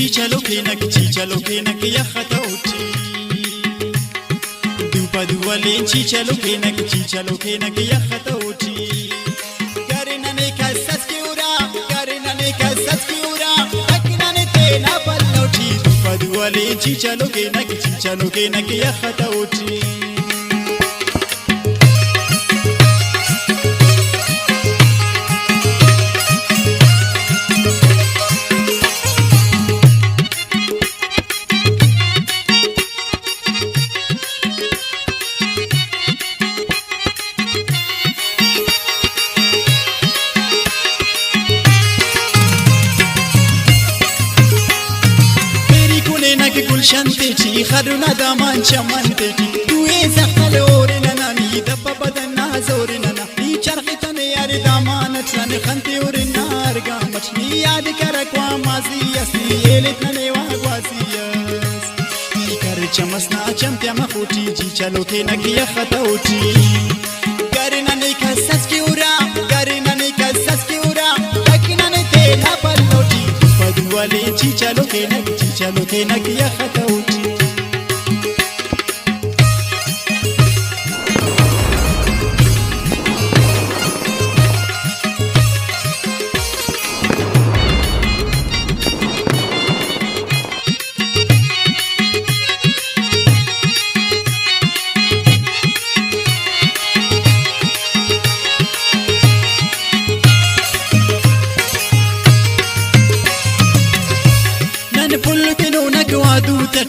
chichalo kenak ya khatauti dupa duwale chichalo kenak ya khatauti karina ne kasas kiura akina ne tena palauti dupa duwale chichalo kenak ya khatauti Shanti chi kharuna daman chamante chi tu eza khalore nana ni dabba badana zore nana ni charqi tane yar daman tsan khanti ur nar gamat ni yaad kar kwa maziyas ni yelet nane wa gwaziyas ni kar chamasna chamtya mafuti chi chalo ke nagiya khatauti garina ne kasas ki ura akina ne tena paloti padwale chi chalo ke nagiya khatauti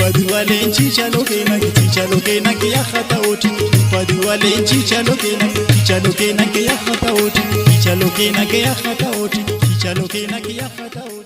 padwale chichalo ke nagiya khatauti padwale chichalo ke nagiya khatauti